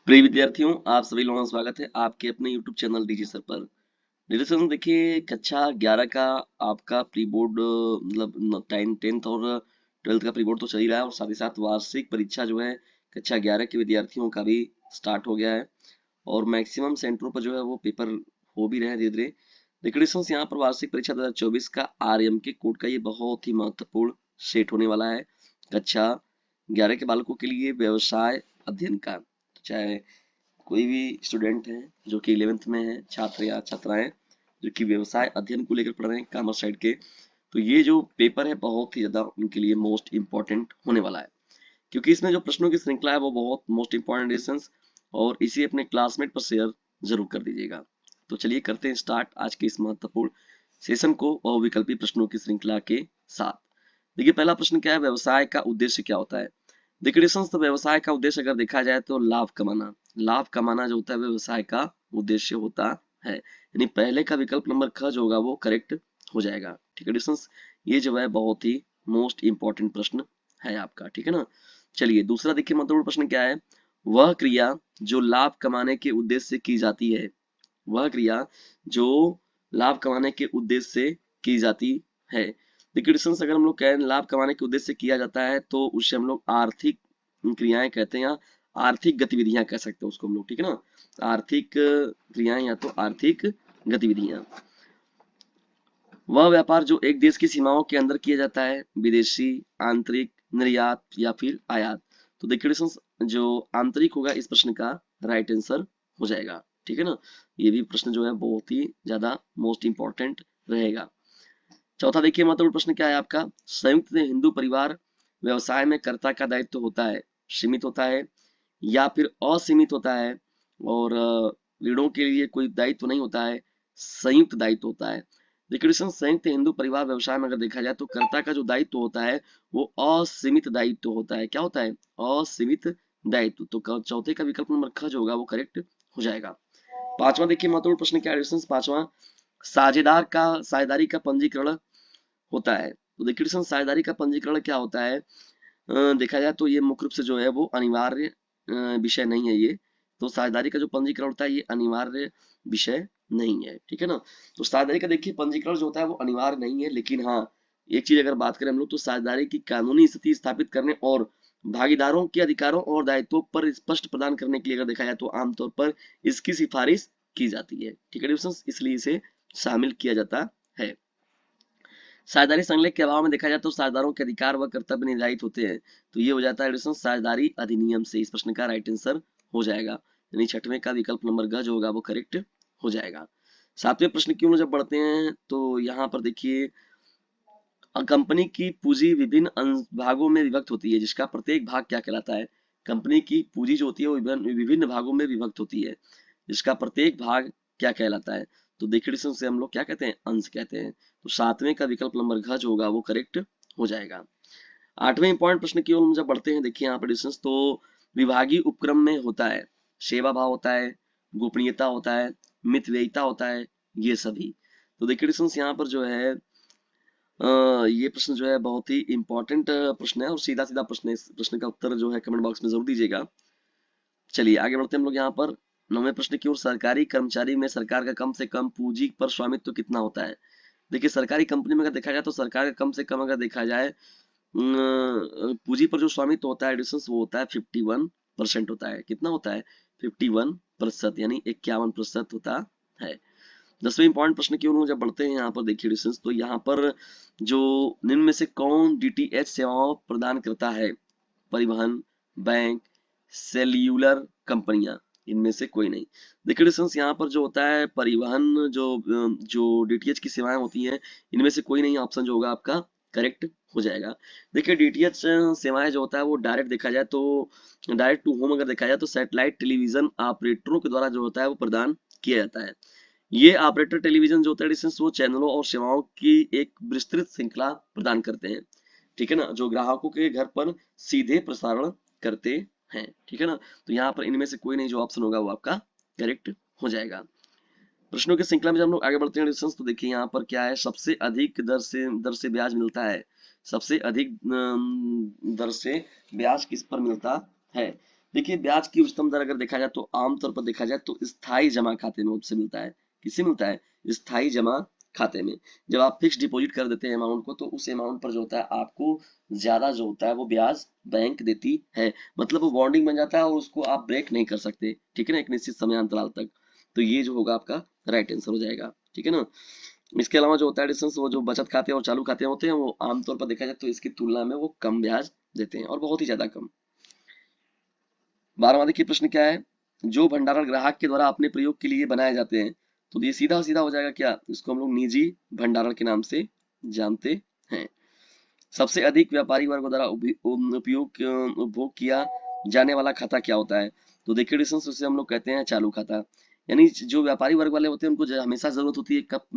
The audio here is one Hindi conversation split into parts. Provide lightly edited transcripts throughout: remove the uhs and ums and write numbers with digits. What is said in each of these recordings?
प्रिय विद्यार्थियों, आप सभी लोगों का स्वागत है आपके अपने YouTube चैनल डीजी सर पर। डीजी सर देखिए, कक्षा 11 का आपका प्री बोर्ड मतलब 10th और 12th का प्री बोर्ड तो चल ही रहा है, और साथ ही साथ वार्षिक परीक्षा जो है कक्षा 11 के विद्यार्थियों का भी स्टार्ट हो गया है। और मैक्सिमम सेंटरों पर जो है वो पेपर हो भी रहे हैं धीरे धीरे। देखिए स्टूडेंट्स, यहाँ पर वार्षिक परीक्षा 2024 का आरएम के कोड का ये बहुत ही महत्वपूर्ण सेट होने वाला है कक्षा 11 के बालकों के लिए व्यवसाय अध्ययन का। चाहे कोई भी स्टूडेंट है जो कि 11th में है, छात्र या छात्राएं जो कि व्यवसाय अध्ययन को लेकर पढ़ रहे हैं कॉमर्स साइड के, तो ये जो पेपर है बहुत ही ज्यादा उनके लिए मोस्ट इंपॉर्टेंट होने वाला है, क्योंकि इसमें जो प्रश्नों की श्रृंखला है वो बहुत मोस्ट इंपॉर्टेंट लेसन्स, और इसे अपने क्लासमेट पर शेयर जरूर कर दीजिएगा। तो चलिए करते हैं स्टार्ट आज के इस महत्वपूर्ण सेशन को और विकल्पी प्रश्नों की श्रृंखला के साथ। देखिए पहला प्रश्न क्या है, व्यवसाय का उद्देश्य क्या होता है। देखिए तो व्यवसाय का उद्देश्य अगर देखा जाए तो लाभ कमाना। लाभ कमाना जो होता है व्यवसाय का उद्देश्य होता है, यानी पहले का विकल्प नंबर ख जो होगा वो करेक्ट हो जाएगा। ठीक है डिस्टेंस, ये जो है बहुत ही मोस्ट इंपॉर्टेंट प्रश्न है आपका। ठीक है ना। चलिए दूसरा देखिए महत्वपूर्ण प्रश्न क्या है, वह क्रिया जो लाभ कमाने के उद्देश्य से की जाती है। वह क्रिया जो लाभ कमाने के उद्देश्य से की जाती है। देखिए डिस्टेंस, अगर हम लोग कहें लाभ कमाने के उद्देश्य से किया जाता है तो उससे हम लोग आर्थिक क्रियाएं कहते हैं, या आर्थिक गतिविधियां कह सकते हैं उसको हम लोग। ठीक है ना, आर्थिक क्रियाएं या तो आर्थिक गतिविधियां। वह व्यापार जो एक देश की सीमाओं के अंदर किया जाता है, विदेशी, आंतरिक, निर्यात या फिर आयात। तो देखिए डिस्टेंस, जो आंतरिक होगा इस प्रश्न का राइट आंसर हो जाएगा। ठीक है ना, ये भी प्रश्न जो है बहुत ही ज्यादा मोस्ट इंपॉर्टेंट रहेगा। चौथा देखिए महत्वपूर्ण प्रश्न क्या है आपका, संयुक्त हिंदू परिवार व्यवसाय में कर्ता का दायित्व होता है, सीमित होता है या फिर असीमित होता है, और ऋणों के लिए कोई दायित्व नहीं होता है, संयुक्त दायित्व होता है। देखिए दोस्तों, संयुक्त हिंदू परिवार व्यवसाय में अगर देखा जाए तो कर्ता का जो दायित्व होता है वो असीमित दायित्व होता है। क्या होता है, असीमित दायित्व। तो चौथे का विकल्प नंबर ख जो होगा वो करेक्ट हो जाएगा। पांचवा देखिए महत्वपूर्ण प्रश्न क्या है, पांचवा, साझेदार का साझेदारी का पंजीकरण होता है। तो देखिए दोस्तों, साझेदारी का पंजीकरण क्या होता है, देखा जाए तो ये मुख्य रूप से जो है वो अनिवार्य विषय नहीं है ये। तो साझेदारी का जो पंजीकरण होता है ये अनिवार्य विषय नहीं है। ठीक है ना। तो साझेदारी का देखिए पंजीकरण जो होता है वो अनिवार्य नहीं है, लेकिन हाँ एक चीज अगर बात करें हम लोग तो साझेदारी की कानूनी स्थिति स्थापित करने और भागीदारों के अधिकारों और दायित्वों पर स्पष्ट प्रदान करने के लिए अगर देखा जाए तो आमतौर पर इसकी सिफारिश की जाती है। ठीक है डिविजन, इसलिए इसे शामिल किया जाता है। साझेदारी संलेख के अभाव में देखा जाए तो साझेदारों के अधिकार व कर्तव्य निर्धारित होते हैं। तो ये हो जाता है एडिशन साझेदारी अधिनियम से। इस प्रश्न का राइट आंसर हो जाएगा, यानी छठवें का विकल्प नंबर ग जो होगा वो करेक्ट हो जाएगा। सातवें प्रश्न की ओर जब बढ़ते हैं तो यहाँ पर देखिए, कंपनी की पूंजी विभिन्न भागों में विभक्त होती है, जिसका प्रत्येक भाग क्या कहलाता है। कंपनी की पूंजी जो होती है वो विभिन्न विभिन्न भागों में विभक्त होती है, जिसका प्रत्येक भाग क्या कहलाता है। तो देखिए से हम लोग क्या कहते हैं, अंश कहते हैं। तो सातवें का विकल्प नंबर घ जो होगा वो करेक्ट हो जाएगा। आठवें इंपॉर्टेंट प्रश्न की ओर हम जब बढ़ते हैं, देखिए यहाँ पर डिस्टेंस तो विभागीय उपक्रम में होता है, सेवा भाव होता है, गोपनीयता होता है, मितव्ययिता होता है, ये सभी। तो देखिए डिस्टेंस यहाँ पर जो है ये प्रश्न जो है बहुत ही इंपॉर्टेंट प्रश्न है, और सीधा सीधा प्रश्न है। इस प्रश्न का उत्तर जो है कमेंट बॉक्स में जरूर दीजिएगा। चलिए आगे बढ़ते हैं हम लोग यहाँ पर 9वें प्रश्न की ओर, सरकारी कर्मचारी में सरकार का कम से कम पूंजी पर स्वामित्व कितना होता है। देखिए सरकारी कंपनी में अगर देखा जाए तो सरकार का कम से कम अगर देखा जाए पूंजी पर जो स्वामित्व होता है डिस्टेंस वो होता है 51% होता है। कितना होता है, 51%, यानी 51% होता है। 10वें इंपॉर्टेंट प्रश्न की ओर जब बढ़ते हैं यहाँ पर देखिए डिस्टेंस, तो यहाँ पर जो निम्न में से कौन डीटीएच सेवाओं प्रदान करता है, परिवहन, बैंक, सेल्यूलर कंपनियां, इनमें से कोई नहीं। देखिए डिस्टेंस, यहाँ पर जो होता है परिवहन जो डीटीएच की सेवाएं होती हैं इनमें से कोई नहीं, ऑप्शन जो होगा आपका करेक्ट हो जाएगा। देखिए डीटीएच सेवाएं जो होता है वो डायरेक्ट देखा जाए तो डायरेक्ट टू होम अगर देखा जाए तो सैटेलाइट टेलीविजन ऑपरेटरों के द्वारा जो होता है वो प्रदान किया जाता है। ये ऑपरेटर टेलीविजन जो होता है डिस्टेंस वो चैनलों और सेवाओं की एक विस्तृत श्रृंखला प्रदान करते हैं। ठीक है ना, जो ग्राहकों के घर पर सीधे प्रसारण करते हैं। ठीक है ना, तो यहाँ पर इनमें से कोई नहीं, जो ऑप्शन होगा वो आपका करेक्ट हो जाएगा। प्रश्नों की श्रृंखला में जब हम लोग आगे बढ़ते हैं डिस्टेंस, तो देखिए यहाँ पर क्या है, सबसे अधिक दर से ब्याज मिलता है। सबसे अधिक दर से ब्याज किस पर मिलता है। देखिए ब्याज की उच्चतम दर अगर देखा जाए तो आमतौर पर देखा जाए तो स्थायी जमा खाते में उससे मिलता है। किससे मिलता है? स्थायी जमा खाते में। जब आप फिक्स डिपॉजिट कर देते हैं अमाउंट को, तो उस अमाउंट पर जो होता है आपको ज्यादा जो होता है वो ब्याज बैंक देती है। मतलब वो बॉन्डिंग बन जाता है और उसको आप ब्रेक नहीं कर सकते, ठीक है ना, एक निश्चित समय अंतराल तक। तो ये जो होगा आपका राइट आंसर हो जाएगा, ठीक है ना। इसके अलावा जो होता है डिस्टेंस, वो जो बचत खाते और चालू खाते होते हैं वो आमतौर पर देखा जाए तो इसकी तुलना में वो कम ब्याज देते हैं, और बहुत ही ज्यादा कम। 12वां देखिए प्रश्न क्या है, जो भंडारण ग्राहक के द्वारा अपने प्रयोग के लिए बनाए जाते हैं। तो ये सीधा सीधा हो जाएगा क्या, इसको हम लोग निजी भंडारण के नाम से जानते हैं। सबसे अधिक व्यापारी वर्ग द्वारा उपभोग किया जाने वाला खाता क्या होता है? तो देखिए डिस्टेंस, उसे हम लोग कहते हैं चालू खाता। यानी जो व्यापारी वर्ग वाले होते हैं उनको हमेशा जरूरत होती है कब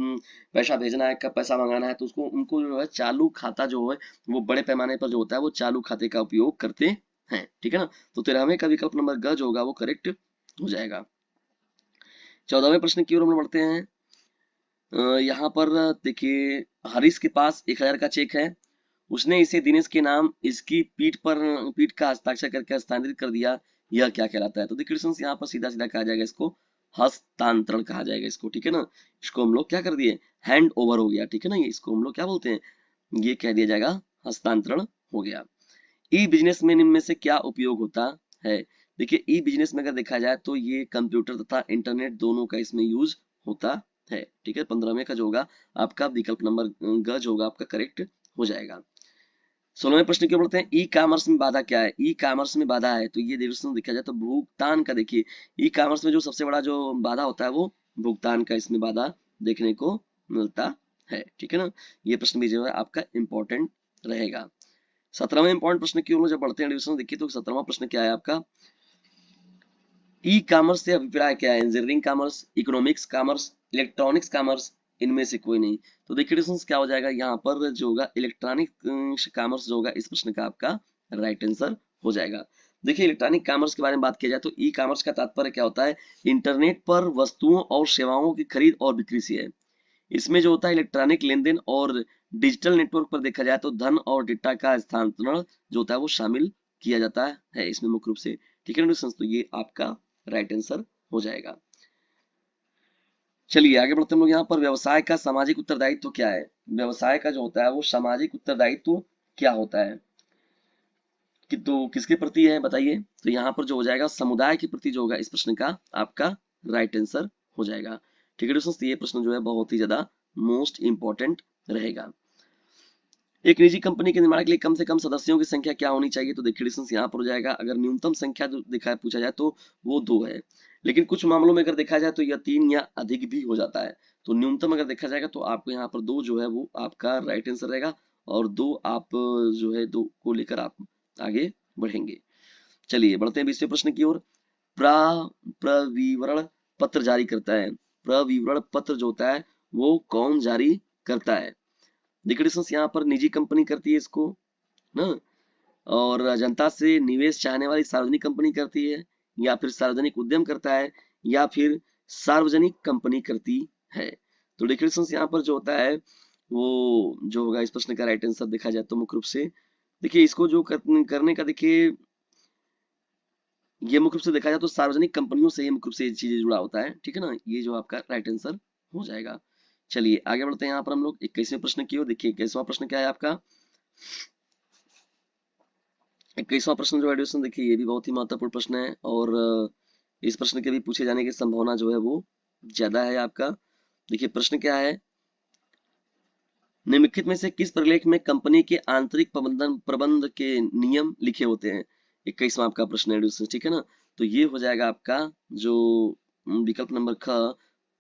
पैसा भेजना है, कब पैसा मंगाना है, तो उसको उनको जो है चालू खाता जो है वो बड़े पैमाने पर जो होता है वो चालू खाते का उपयोग करते हैं, ठीक है ना। तो 13वें का विकल्प नंबर ग जो होगा वो करेक्ट हो जाएगा। 14वें प्रश्न की ओर हम लोग बढ़ते हैं। यहाँ पर देखिए हरीश के पास 1000 का चेक है, उसने इसे दिनेश के नाम इसकी पीठ का हस्ताक्षर करके हस्तांतरित कर दिया, यह क्या कहलाता है? तो देखिए क्वेश्चन यहाँ पर सीधा सीधा कहा जाएगा, इसको हस्तांतरण कहा जाएगा इसको, ठीक है ना। इसको हम लोग क्या कर दिए, हैंड ओवर हो गया, ठीक है ना। ये इसको हम लोग क्या बोलते हैं, ये कह दिया जाएगा हस्तांतरण हो गया। ई बिजनेस में निम्न में से क्या उपयोग होता है? देखिए ई बिजनेस में अगर देखा जाए तो ये कंप्यूटर तथा इंटरनेट दोनों का इसमें यूज होता है, ठीक है। 15वें का जो होगा आपका विकल्प नंबर ग जो होगा आपका करेक्ट हो जाएगा। 16वें प्रश्न की ओर बढ़ते हैं, ई कॉमर्स में बाधा क्या है? ई कॉमर्स में बाधा है तो ये देखा जाए तो भुगतान का, देखिए ई कॉमर्स में जो सबसे बड़ा जो बाधा होता है वो भुगतान का इसमें बाधा देखने को मिलता है, ठीक है ना। ये प्रश्न भी जो है आपका इंपॉर्टेंट रहेगा। 17वें इंपॉर्टेंट प्रश्न की ओर जब बढ़ते हैं डिवीजन, देखिए तो 17वां प्रश्न क्या है आपका, ई कॉमर्स से अभिप्राय क्या है? Engineering commerce, economics commerce, electronics commerce, इनमें से कोई नहीं। तो देखिए डिस्टेंस क्या हो जाएगा यहाँ पर जो होगा इलेक्ट्रॉनिक कॉमर्स जो होगा इस प्रश्न का आपका राइट आंसर हो जाएगा। देखिए इलेक्ट्रॉनिक कॉमर्स के बारे में बात किया जाए तो ई कॉमर्स का तात्पर्य क्या होता है, इंटरनेट पर वस्तुओं और सेवाओं की खरीद और बिक्री से है। इसमें जो होता है इलेक्ट्रॉनिक लेन देन और डिजिटल नेटवर्क पर देखा जाए तो धन और डेटा का स्थानांतरण जो होता है वो शामिल किया जाता है इसमें मुख्य रूप से, ठीक है ना। तो ये आपका राइट आंसर हो जाएगा। चलिए आगे बढ़ते हैं हम लोग। यहाँ पर व्यवसाय का सामाजिक उत्तरदायित्व क्या है? व्यवसाय का जो होता है वो सामाजिक उत्तरदायित्व क्या होता है कि, तो किसके प्रति है बताइए? तो यहाँ पर जो हो जाएगा समुदाय के प्रति जो होगा इस प्रश्न का आपका राइट आंसर हो जाएगा, ठीक है दोस्तों। ये प्रश्न जो है बहुत ही ज्यादा मोस्ट इंपॉर्टेंट रहेगा। एक निजी कंपनी के निर्माण के लिए कम से कम सदस्यों की संख्या क्या होनी चाहिए? तो देखिए डिस्टेंस यहाँ पर हो जाएगा, अगर न्यूनतम संख्या जो देखा पूछा जाए तो वो 2 है, लेकिन कुछ मामलों में अगर देखा जाए तो यह 3 या अधिक भी हो जाता है। तो न्यूनतम अगर देखा जाएगा तो आपको यहाँ पर 2 जो है वो आपका राइट आंसर रहेगा, और 2 आप जो है 2 को लेकर आप आगे बढ़ेंगे। चलिए बढ़ते हैं 20वें प्रश्न की ओर। प्रविवरण पत्र जारी करता है, प्रविवरण पत्र जो होता है वो कौन जारी करता है? देखिए डिस्टेंस यहाँ पर निजी कंपनी करती है इसको ना, और जनता से निवेश चाहने वाली सार्वजनिक कंपनी करती है, या फिर सार्वजनिक उद्यम करता है, या फिर सार्वजनिक कंपनी करती है। तो देखिए डिस्टेंस यहाँ पर जो होता है वो जो होगा इस प्रश्न का राइट आंसर देखा जाए तो मुख्य रूप से देखिए इसको जो करने का, देखिए ये मुख्य रूप से देखा जाए तो सार्वजनिक कंपनियों से ये मुख्य रूप से ये चीजें जुड़ा होता है, ठीक है ना। ये जो आपका राइट आंसर हो जाएगा। चलिए आगे बढ़ते हैं यहाँ पर हम लोग 21वें प्रश्न की ओर। देखिए 21वां प्रश्न क्या है आपका, 21वां प्रश्न जो एडिशन, देखिए ये भी बहुत ही महत्वपूर्ण प्रश्न है, और इस प्रश्न के भी पूछे जाने की संभावना जो है वो ज्यादा है आपका। देखिए प्रश्न क्या है, निम्नलिखित में से किस प्रलेख में कंपनी के आंतरिक प्रबंध के नियम लिखे होते हैं? 21वां आपका प्रश्न है, ठीक है ना। तो ये हो जाएगा आपका जो विकल्प नंबर ख,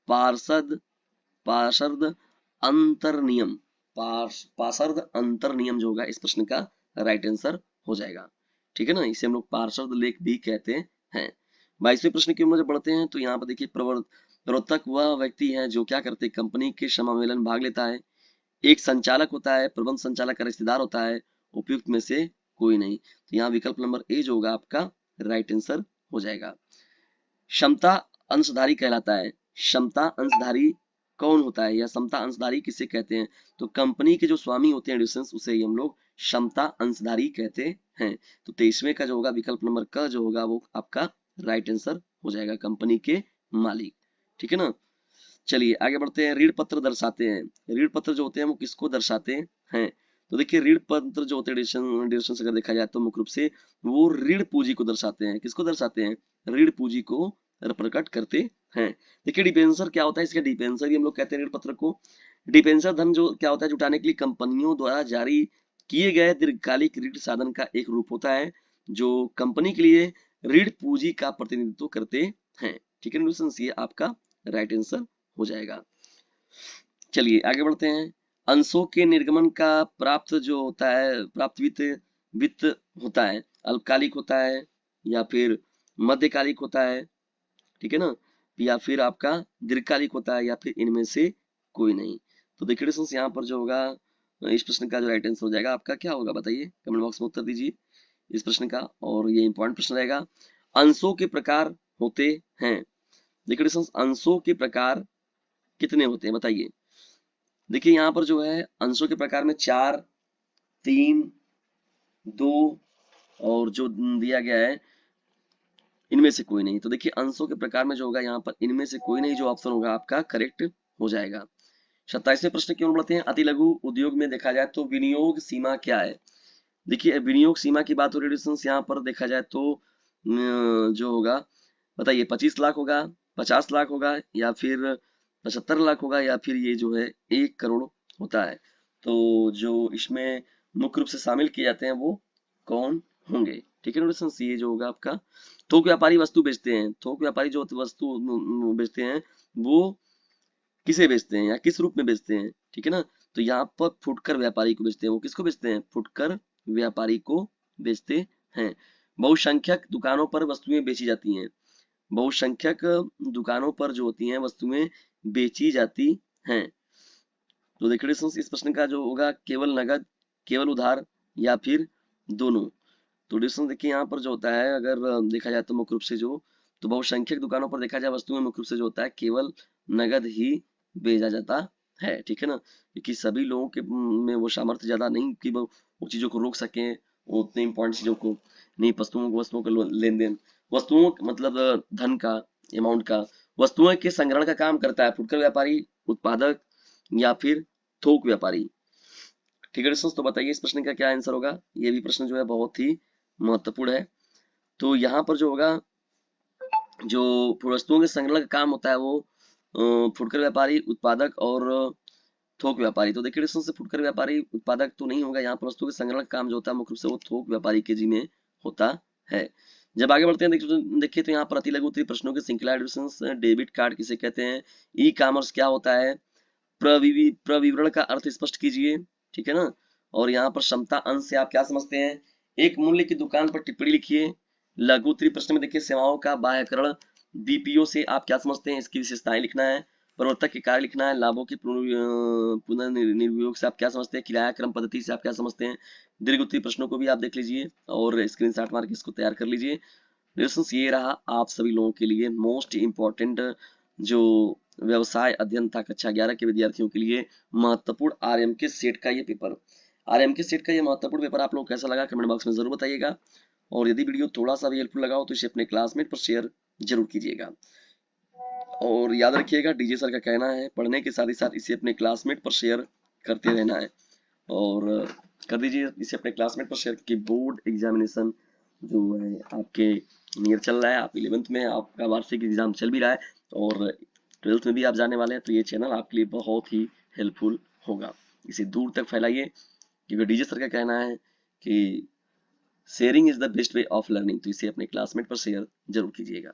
पार्षद पार्षद अंतर नियम, पार्षद अंतर नियम जो होगा इस प्रश्न का राइट आंसर हो जाएगा, ठीक है ना। इसे हम लोग पार्षद लेख भी कहते हैं। 22वें प्रश्न की ओर बढ़ते हैं। तो यहाँ पर देखिए प्रवर्तक वह व्यक्ति है जो क्या करते, कंपनी के समामेलन भाग लेता है, एक संचालक होता है, प्रबंध संचालक का रिश्तेदार होता है, उपयुक्त में से कोई नहीं। तो यहाँ विकल्प नंबर ए जो होगा आपका राइट आंसर हो जाएगा। क्षमता अंशधारी कहलाता है, क्षमता अंशधारी कौन होता है या समता अंशधारी किसे कहते हैं? तो कंपनी के जो स्वामी होते हैं एडिशंस उसे ही हम लोग क्षमता अंशधारी कहते हैं। तो 23वें का जो होगा विकल्प नंबर क जो होगा वो आपका राइट आंसर हो जाएगा, कंपनी के मालिक। ठीक है ना। चलिए आगे बढ़ते हैं। ऋण पत्र दर्शाते हैं, ऋण पत्र जो होते हैं वो किसको दर्शाते हैं? तो देखिए ऋण पत्र जो होते हैं ड्यूरेशन से अगर देखा जाए तो मुख्य रूप से वो ऋण पूंजी को दर्शाते हैं। किसको दर्शाते हैं? ऋण पूंजी को प्रकट करते हैं। देखिए डिबेंचर क्या होता है, इसका डिबेंचर भी हम लोग कहते हैं ऋण पत्र को। डिबेंचर धन जो क्या होता है, जुटाने के लिए कंपनियों द्वारा जारी किए गए दीर्घकालिक ऋण साधन का एक रूप होता है जो कंपनी के लिए ऋण पूंजी का प्रतिनिधित्व करते हैं। ठीक है ना, ये आपका राइट आंसर हो जाएगा। चलिए आगे बढ़ते हैं। अंशों के निर्गमन का प्राप्त जो होता है, प्राप्त वित्त वित्त होता है, अल्पकालिक होता है या फिर मध्यकालिक होता है, ठीक है ना, या फिर आपका दीर्घकालिक होता है, या फिर इनमें से कोई नहीं। तो देखिए स्टूडेंट्स यहाँ पर जो होगा इस प्रश्न का जो राइट आंसर हो जाएगा आपका क्या होगा, बताइए कमेंट बॉक्स में उत्तर दीजिए इस प्रश्न का। और ये इंपॉर्टेंट प्रश्न रहेगा। अंशों के प्रकार होते हैं। देखिए स्टूडेंट्स अंशों के प्रकार कितने होते हैं बताइए। देखिए यहाँ पर जो है अंशों के प्रकार में 4, 3, 2 और जो दिया गया है इनमें से कोई नहीं। तो देखिए अंशों के प्रकार में जो होगा यहाँ पर इनमें से कोई नहीं, जो ऑप्शन होगा आपका करेक्ट हो जाएगा। 27वें प्रश्न की ओर बढ़ते हैं। अति लघु उद्योग में देखा जाए तो विनियोग सीमा क्या है? देखिए विनियोग सीमा की बात हो रही है यहाँ पर देखा जाए तो जो होगा बताइए 25 लाख होगा, 50 लाख होगा, या फिर 75 लाख होगा, या फिर ये जो है 1 करोड़ होता है। तो जो इसमें मुख्य रूप से शामिल किए जाते हैं वो कौन होंगे? ठीक है ना, ये जो होगा आपका थोक व्यापारी वस्तु बेचते हैं। थोक व्यापारी जो वस्तु बेचते हैं वो किसे बेचते हैं या किस रूप में बेचते हैं? ठीक है ना। तो यहाँ पर फुटकर व्यापारी को बेचते हैं। वो किसको बेचते हैं? फुटकर व्यापारी को बेचते हैं। बहुसंख्यक दुकानों पर वस्तुएं बेची जाती हैं। बहुसंख्यक दुकानों पर जो होती हैं वस्तुएं बेची जाती हैं। तो देखिए इस प्रश्न का जो होगा केवल नगद, केवल उधार, या फिर दोनों। तो डिस्टेंस देखिए यहाँ पर जो होता है अगर देखा जाए तो मुख्य रूप से जो तो बहुसंख्यक दुकानों पर देखा जाए वस्तुएं मुख्य रूप से जो होता है केवल नगद ही भेजा जाता है। ठीक है ना, क्योंकि सभी लोगों के में वो सामर्थ्य ज्यादा नहीं कि वो चीजों को रोक सके, वो उतने इंपॉर्टेंट चीजों को नहीं। वस्तुओं का लेन देन, वस्तुओं मतलब धन का अमाउंट का, वस्तुओं के संग्रहण का काम करता है फुटकर व्यापारी, उत्पादक, या फिर थोक व्यापारी। ठीक है दोस्तों, तो बताइए इस प्रश्न का क्या आंसर होगा। ये भी प्रश्न जो है बहुत ही महत्वपूर्ण है। तो यहाँ पर जो होगा जो वस्तुओं के संग्रहण का काम होता है वो फुटकर व्यापारी, उत्पादक और थोक व्यापारी। तो देखिए दोस्तों से फुटकर व्यापारी उत्पादक तो नहीं होगा, यहाँ पर वस्तुओं के संग्रहण का काम जो होता है मुख्य रूप से वो थोक व्यापारी के जी में होता है। जब आगे बढ़ते हैं देखिए तो यहाँ पर अति लघु उत्तरीय प्रश्नों की श्रृंखला। डेबिट कार्ड किसे कहते हैं? ई कॉमर्स क्या होता है? प्रविवरण का अर्थ स्पष्ट कीजिए। ठीक है ना। और यहाँ पर क्षमता अंश से आप क्या समझते हैं? एक मूल्य की दुकान पर टिप्पणी लिखिए। लघु उत्तरीय प्रश्न में देखिए सेवाओं का बाह्यकरण, बीपीओ से आप क्या समझते हैं? इसकी विशेषताएं लिखना है। प्रवर्तक के कार्य लिखना है। लाभों के पुनर्निर्वियोग से आप क्या समझते हैं? किराया क्रम पद्धति से आप क्या समझते हैं? दीर्घ उत्तरीय प्रश्नों को भी आप देख लीजिए और स्क्रीनशॉट मार के इसको तैयार कर लीजिए। दोस्तों ये रहा आप सभी लोगों के लिए मोस्ट इम्पोर्टेंट जो व्यवसाय अध्ययन था कक्षा 11 के विद्यार्थियों के लिए महत्वपूर्ण आरएम के सेट का ये पेपर। आरएम के सेट का ये महत्वपूर्ण पेपर आप लोगों को कैसा लगा कमेंट बॉक्स में जरूर बताइएगा। और यदि वीडियो थोड़ा सा भी हेल्पफुल लगा हो तो इसे अपने क्लासमेट पर शेयर जरूर कीजिएगा। और याद रखिएगा डीजे सर का कहना है पढ़ने के साथ ही साथ इसे अपने क्लासमेट पर शेयर करते रहना है। और कर दीजिए इसे अपने क्लासमेट पर शेयर की बोर्ड एग्जामिनेशन जो है आपके नियर चल रहा है। आप 11th में आपका वार्षिक एग्जाम चल भी रहा है और 12th में भी आप जाने वाले हैं। तो ये चैनल आपके लिए बहुत ही हेल्पफुल होगा, इसे दूर तक फैलाइए क्योंकि डीजे सर का कहना है कि sharing is the best way of learning. तो इसे अपने क्लासमेट पर शेयर जरूर कीजिएगा।